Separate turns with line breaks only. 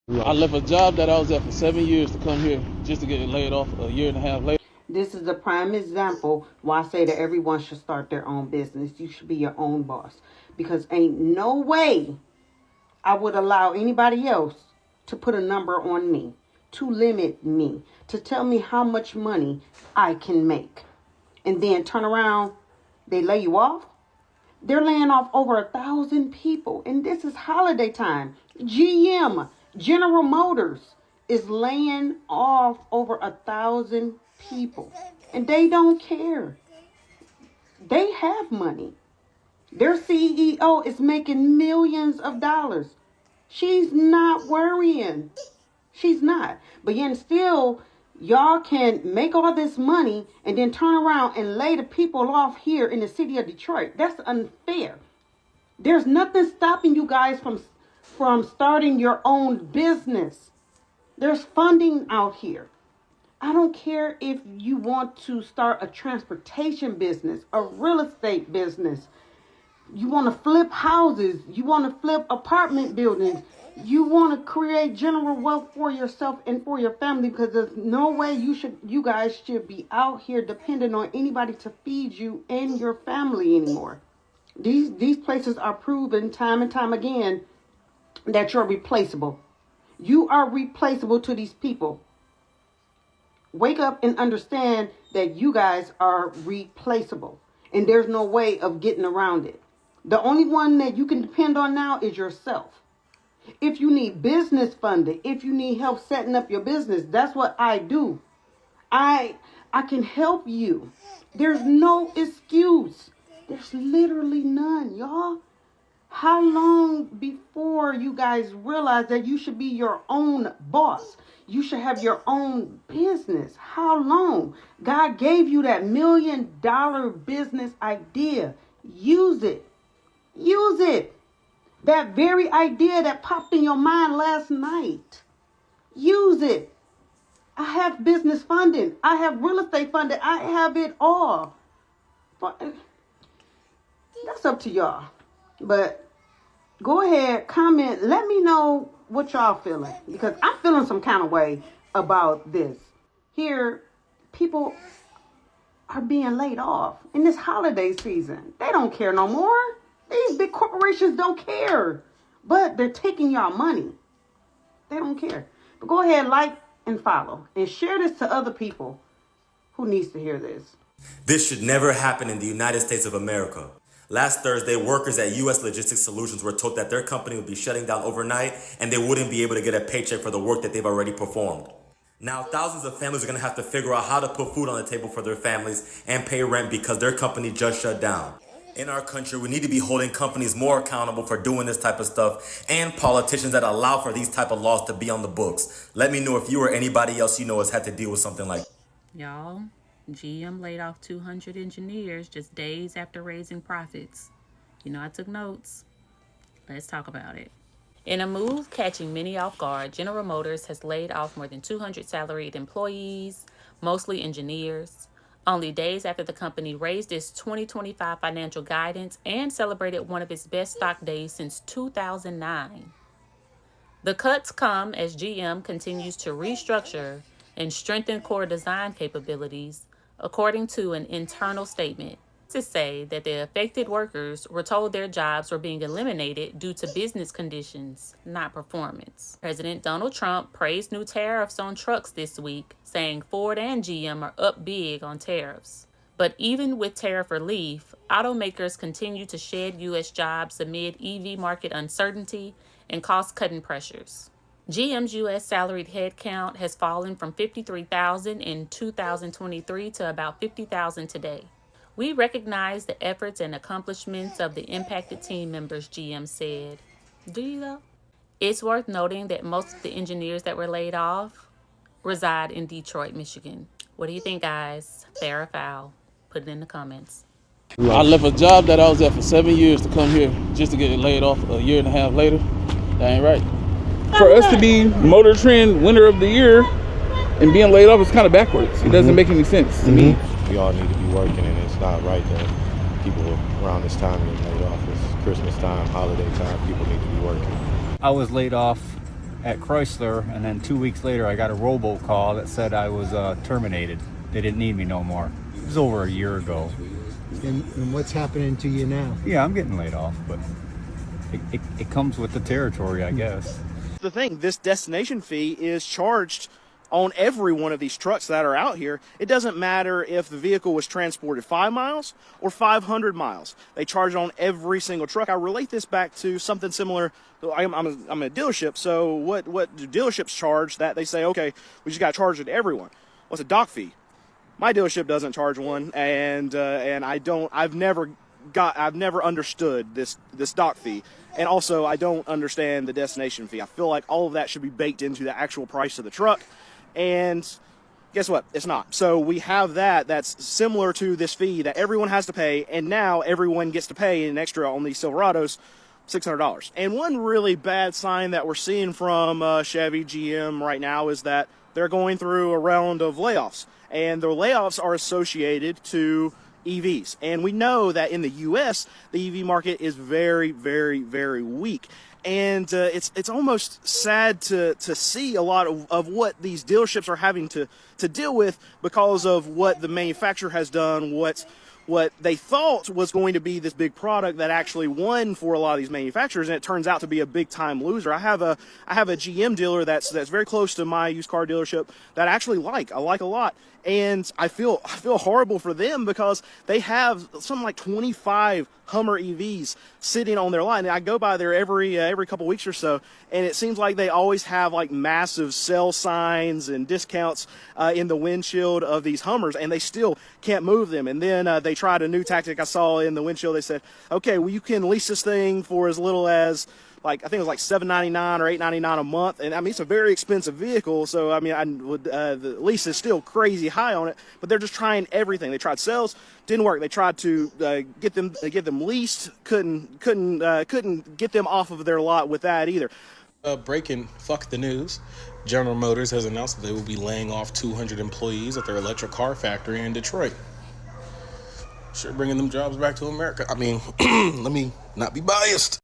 I left a job that I was at for 7 years to come here just to get laid off a year and a half later.
This is a prime example why I say that everyone should start their own business. You should be your own boss. Because ain't no way I would allow anybody else to put a number on me, to limit me, to tell me how much money I can make. And then turn around, they lay you off. They're laying off over 1,000 people. And this is holiday time. GM, General Motors, is laying off over 1,000 people. And they don't care. They have money. Their CEO is making millions of dollars. She's not worrying. She's not. But yet still, y'all can make all this money and then turn around and lay the people off here in the city of Detroit. That's unfair. There's nothing stopping you guys from starting your own business. There's funding out here. I don't care if you want to start a transportation business, a real estate business. You want to flip houses. You want to flip apartment buildings. You want to create general wealth for yourself and for your family, because there's no way you guys should be out here dependent on anybody to feed you and your family anymore. These places are proven time and time again that you're replaceable. You are replaceable to these people. Wake up and understand that you guys are replaceable, and there's no way of getting around it. The only one that you can depend on now is yourself. If you need business funding, if you need help setting up your business, that's what I do. I can help you. There's no excuse. There's literally none, y'all. How long before you guys realize that you should be your own boss? You should have your own business. How long? God gave you that $1 million business idea. Use it. Use it. That very idea that popped in your mind last night. Use it. I have business funding. I have real estate funding. I have it all. That's up to y'all. But go ahead, comment. Let me know what y'all feeling, because I'm feeling some kind of way about this. Here, people are being laid off in this holiday season. They don't care no more. These big corporations don't care, but they're taking y'all money. They don't care. But go ahead, like and follow, and share this to other people who needs to hear this.
This should never happen in the United States of America. Last Thursday, workers at U.S. Logistics Solutions were told that their company would be shutting down overnight and they wouldn't be able to get a paycheck for the work that they've already performed. Now, thousands of families are going to have to figure out how to put food on the table for their families and pay rent because their company just shut down. In our country, we need to be holding companies more accountable for doing this type of stuff, and politicians that allow for these type of laws to be on the books. Let me know if you or anybody else you know has had to deal with something like that.
Y'all, GM laid off 200 engineers just days after raising profits. You know, I took notes. Let's talk about it. In a move catching many off guard, General Motors has laid off more than 200 salaried employees, mostly engineers, only days after the company raised its 2025 financial guidance and celebrated one of its best stock days since 2009. The cuts come as GM continues to restructure and strengthen core design capabilities, according to an internal statement. To say that the affected workers were told their jobs were being eliminated due to business conditions, not performance. President Donald Trump praised new tariffs on trucks this week, saying Ford and GM are up big on tariffs. But even with tariff relief, automakers continue to shed U.S. jobs amid EV market uncertainty and cost-cutting pressures. GM's U.S. salaried headcount has fallen from 53,000 in 2023 to about 50,000 today. We recognize the efforts and accomplishments of the impacted team members, GM said. Do you though? It's worth noting that most of the engineers that were laid off reside in Detroit, Michigan. What do you think, guys? Fair or foul? Put it in the comments.
I left a job that I was at for 7 years to come here just to get laid off a year and a half later. That ain't right.
For us to be Motor Trend Winner of the Year and being laid off is kind of backwards. It doesn't make any sense to me.
We all need to be working, and it's not right that people around this time get laid off. It's Christmas time, holiday time. People need to be working.
I was laid off at Chrysler, and then 2 weeks later I got a robocall that said I was terminated. They didn't need me no more. It was over a year ago.
And what's happening to you now?
Yeah, I'm getting laid off, but it comes with the territory, I guess.
The thing, this destination fee is charged on every one of these trucks that are out here. It doesn't matter if the vehicle was transported 5 miles or 500 miles. They charge it on every single truck. I relate this back to something similar. I'm a dealership, so what do dealerships charge that they say, okay, we just got to charge it to everyone? What's a dock fee? My dealership doesn't charge one, and I've never understood this dock fee. And also, I don't understand the destination fee. I feel like all of that should be baked into the actual price of the truck. And guess what? It's not. So we have that's similar to this fee that everyone has to pay, and now everyone gets to pay an extra on these Silverados, $600. And one really bad sign that we're seeing from Chevy, GM right now is that they're going through a round of layoffs. And the layoffs are associated to EVs. And we know that in the U.S., the EV market is very, very, very weak. And it's almost sad to see a lot of what these dealerships are having to deal with because of what the manufacturer has done, what they thought was going to be this big product that actually won for a lot of these manufacturers, and it turns out to be a big time loser. I have a GM dealer that's very close to my used car dealership that I actually like a lot. And I feel horrible for them because they have something like 25 Hummer EVs sitting on their lot. And I go by there every couple weeks or so, and it seems like they always have like massive sell signs and discounts in the windshield of these Hummers, and they still can't move them. And then they tried a new tactic I saw in the windshield. They said, okay, well, you can lease this thing for as little as I think it was like $7.99 or $8.99 a month, and I mean it's a very expensive vehicle. So I mean, the lease is still crazy high on it, but they're just trying everything. They tried sales, didn't work. They tried to get them leased, couldn't get them off of their lot with that either.
Breaking, fuck the news. General Motors has announced that they will be laying off 200 employees at their electric car factory in Detroit. Sure, bringing them jobs back to America. I mean, let me not be biased.